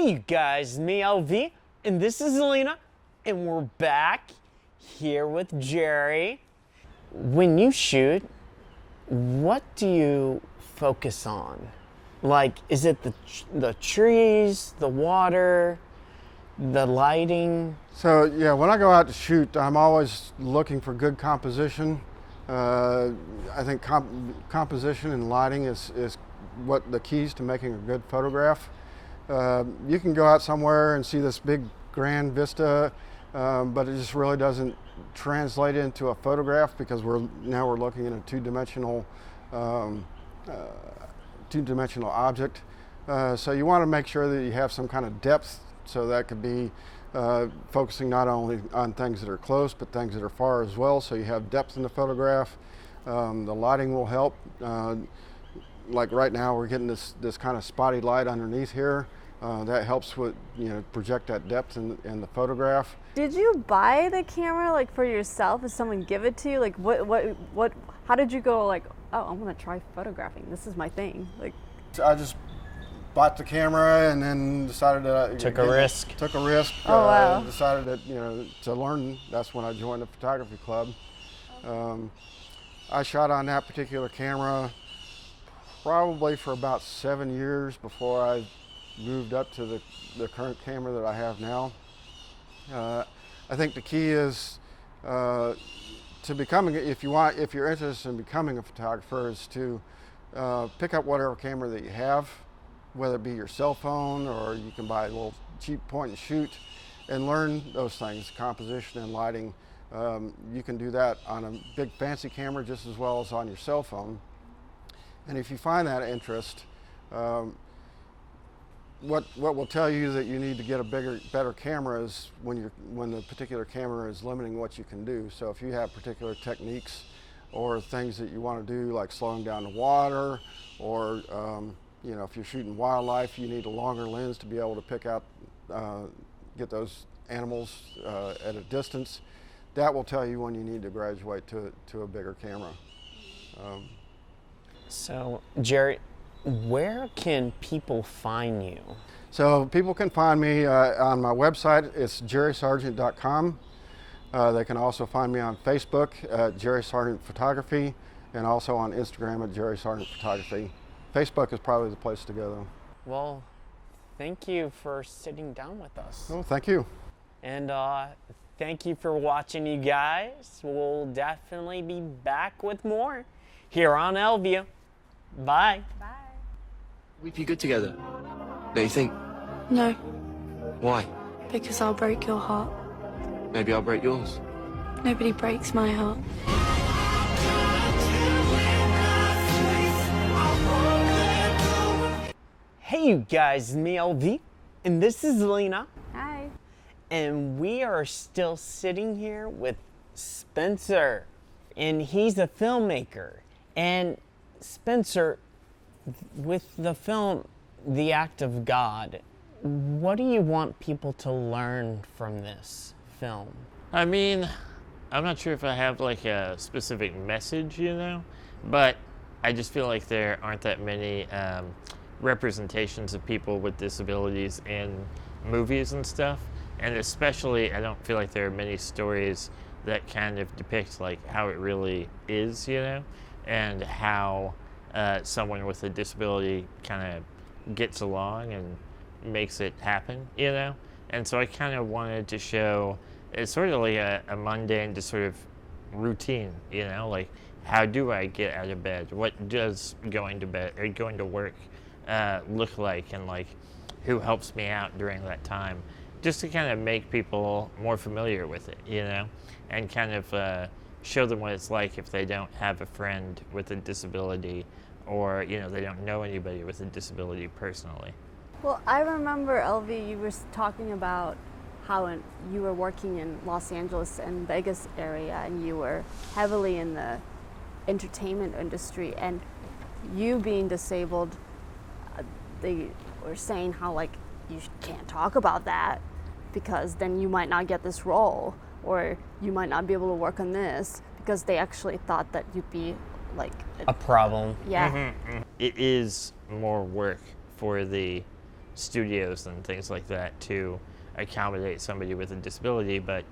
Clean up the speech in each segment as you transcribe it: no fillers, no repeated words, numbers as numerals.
Hey you guys, me LV, and this is Lena, and we're back here with Jerry. When you shoot, what do you focus on? Like, is it the trees, the water, the lighting? So yeah, when I go out to shoot, I'm always looking for good composition. I think composition and lighting is what the keys to making a good photograph. You can go out somewhere and see this big grand vista, but it just really doesn't translate into a photograph because we're looking at a two-dimensional object. So you want to make sure that you have some kind of depth. So that could be focusing not only on things that are close, but things that are far as well. So you have depth in the photograph. The lighting will help. Like right now, we're getting this kind of spotty light underneath here. That helps with project that depth in the photograph. Did you buy the camera like for yourself? Did someone give it to you? Like what? How did you go like, oh, I'm gonna try photographing. This is my thing. Like, I just bought the camera and then decided to Took a risk. Oh wow. Decided that to learn. That's when I joined the photography club. I shot on that particular camera probably for about 7 years before I moved up to the current camera that I have now. I think the key is to becoming, if you're interested in becoming a photographer, is to pick up whatever camera that you have, whether it be your cell phone or you can buy a little cheap point and shoot, and learn those things, composition and lighting. You can do that on a big fancy camera just as well as on your cell phone. And if you find that interest, what will tell you that you need to get a better camera is when the particular camera is limiting what you can do. So if you have particular techniques or things that you want to do, like slowing down the water, or if you're shooting wildlife, you need a longer lens to be able to pick out, get those animals at a distance. That will tell you when you need to graduate to a bigger camera. So, Jerry, where can people find you? So people can find me on my website. It's jerrysargent.com. They can also find me on Facebook at Jerry Sargent Photography, and also on Instagram at Jerry Sargent Photography. Facebook is probably the place to go though. Well, thank you for sitting down with us. Oh, thank you. And thank you for watching, you guys. We'll definitely be back with more here on LView. Bye. bye. We'd be good together, don't you think? No, Why? because I'll break your heart. Maybe I'll break yours. Nobody breaks my heart. Hey you guys, me LV, and this is Lena. Hi. And we are still sitting here with Spencer, and he's a filmmaker. And Spencer, with the film, The Act of God, what do you want people to learn from this film? I mean, I'm not sure if I have like a specific message, but I just feel like there aren't that many representations of people with disabilities in movies and stuff. And especially, I don't feel like there are many stories that kind of depict like how it really is, and how someone with a disability kind of gets along and makes it happen, And so I kind of wanted to show it's sort of like a mundane, just sort of routine, like how do I get out of bed? What does going to bed or going to work look like, and like who helps me out during that time? Just to kind of make people more familiar with it, and kind of show them what it's like if they don't have a friend with a disability, or they don't know anybody with a disability personally. Well, I remember, LV, you were talking about how you were working in Los Angeles and Vegas area, and you were heavily in the entertainment industry, and you being disabled, they were saying how like you can't talk about that because then you might not get this role, or you might not be able to work on this, because they actually thought that you'd be like A problem. yeah. Mm-hmm. It is more work for the studios and things like that to accommodate somebody with a disability, but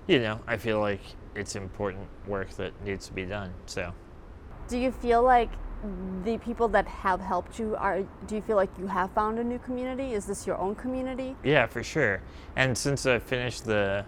you know, I feel like it's important work that needs to be done. So Do you feel like the people that have helped you do you feel like you have found a new community? Is this your own community? yeah, for sure. And since I finished the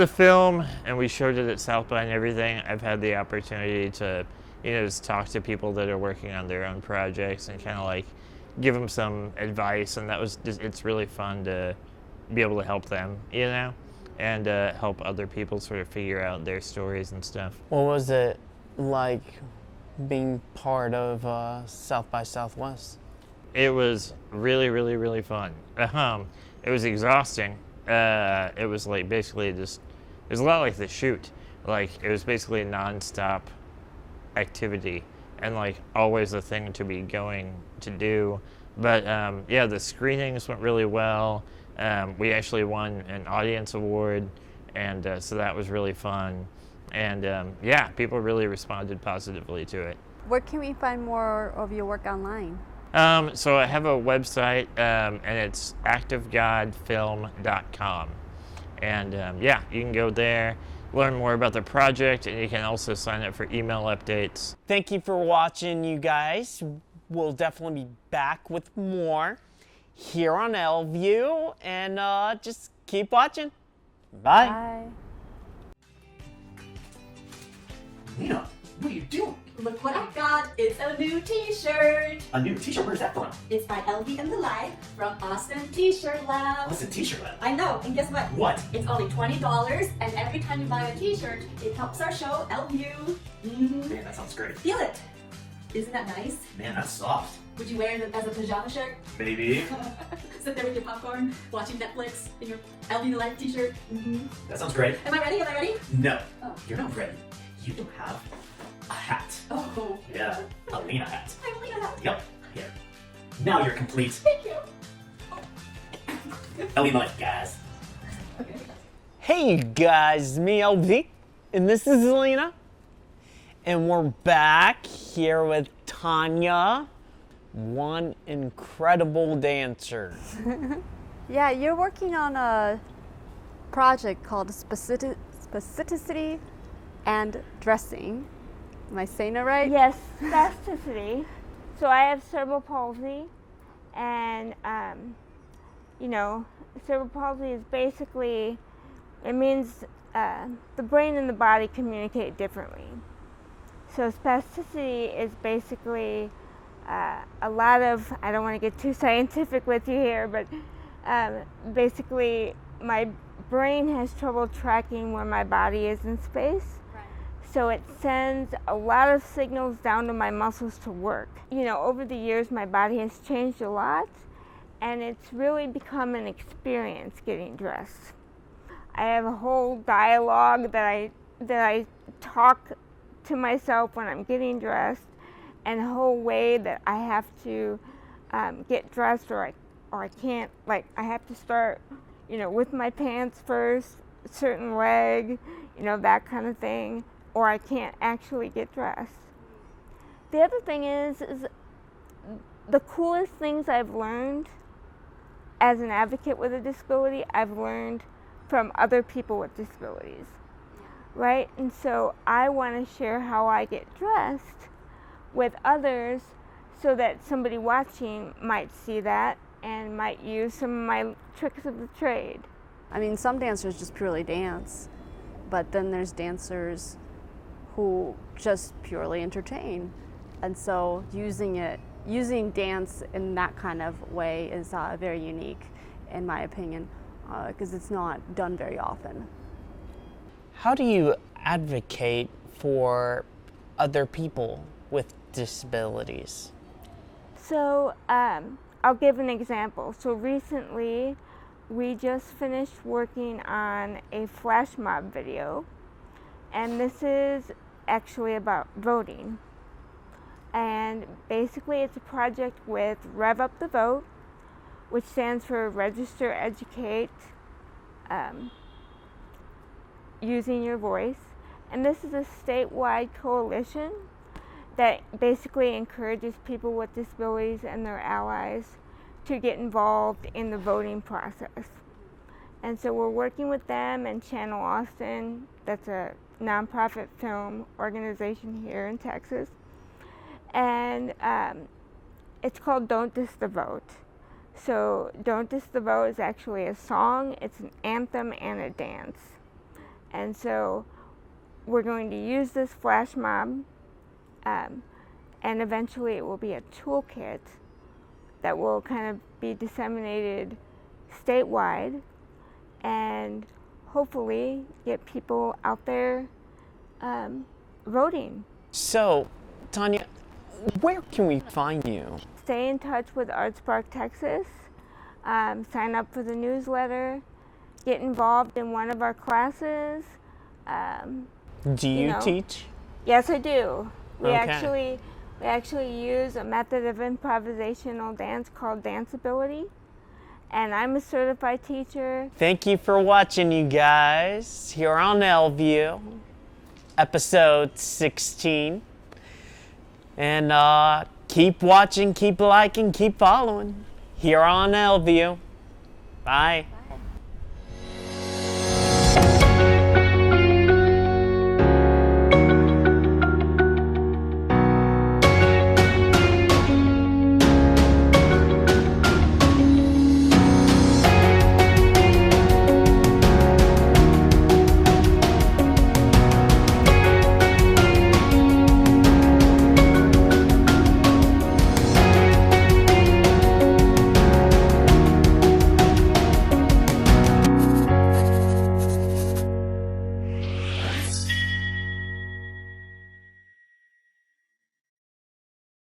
film and we showed it at South by and everything, I've had the opportunity to, you know, just talk to people that are working on their own projects and kind of like give them some advice, and that was just, it's really fun to be able to help them, you know, and help other people sort of figure out their stories and stuff. What was it like being part of South by Southwest? It was really, really, really fun. It was exhausting. It was like basically just, it was a lot like the shoot. Like it was basically a non-stop activity and like always a thing to be going to do. But yeah, the screenings went really well. We actually won an audience award, and so that was really fun. And yeah, people really responded positively to it. Where can we find more of your work online? So I have a website, and it's activegodfilm.com. And yeah, you can go there, learn more about the project, and you can also sign up for email updates. Thank you for watching, you guys. We'll definitely be back with more here on LView, and just keep watching. Bye. Bye. Lena, what are you doing? Look what I got! It's a new t-shirt! A new t-shirt? Where's that from? It's by LVnthelife from Austin T-Shirt Lab. What's a t-shirt lab? I know, and guess what? What? It's only $20, and every time you buy a t-shirt, it helps our show, LView. Man, that sounds great. Feel it! Isn't that nice? Man, that's soft. Would you wear it as a pajama shirt? Maybe. Sit there with your popcorn, watching Netflix in your LVnthelife t-shirt. That sounds great. Am I ready? Am I ready? No, Oh. you're not ready. You don't have a hat. Oh. Yeah, a Lena hat. I'm Lena hat. Yep, here. Now you're complete. Thank you. LVnthelife, guys. Okay. Hey guys, me LV, and this is Lena, and we're back here with Tanya, one incredible dancer. Yeah, you're working on a project called Spasticity and Dressing. Am I saying it right? Yes, spasticity. So I have cerebral palsy, and you know, cerebral palsy is basically, it means the brain and the body communicate differently. So spasticity is basically a lot of, I don't want to get too scientific with you here, but basically my brain has trouble tracking where my body is in space. So it sends a lot of signals down to my muscles to work. You know, over the years, my body has changed a lot, and it's really become an experience getting dressed. I have a whole dialogue that I talk to myself when I'm getting dressed, and a whole way that I have to get dressed, or I can't, like, I have to start, you know, with my pants first, certain leg, you know, that kind of thing, or I can't actually get dressed. The other thing is the coolest things I've learned as an advocate with a disability, I've learned from other people with disabilities, right? And so I want to share how I get dressed with others so that somebody watching might see that and might use some of my tricks of the trade. I mean, some dancers just purely dance, but then there's dancers who just purely entertain. And so using dance in that kind of way is very unique, in my opinion, because it's not done very often. How do you advocate for other people with disabilities? So I'll give an example. So recently we just finished working on a flash mob video, and this is actually about voting. And basically it's a project with Rev Up the Vote, which stands for Register, Educate, Using Your Voice. And this is a statewide coalition that basically encourages people with disabilities and their allies to get involved in the voting process. And so we're working with them and Channel Austin, that's a nonprofit film organization here in Texas. And it's called Don't Diss the Vote. So Don't Diss the Vote is actually a song, it's an anthem and a dance. And so we're going to use this flash mob, and eventually it will be a toolkit that will kind of be disseminated statewide and hopefully get people out there voting. So, Tanya, where can we find you? Stay in touch with ArtSpark Texas, sign up for the newsletter, get involved in one of our classes. Do you teach? Yes, I do. We Okay. actually use a method of improvisational dance called danceability, and I'm a certified teacher. Thank you for watching, you guys, here on LView, episode 16. And keep watching, keep liking, keep following here on LView. Bye.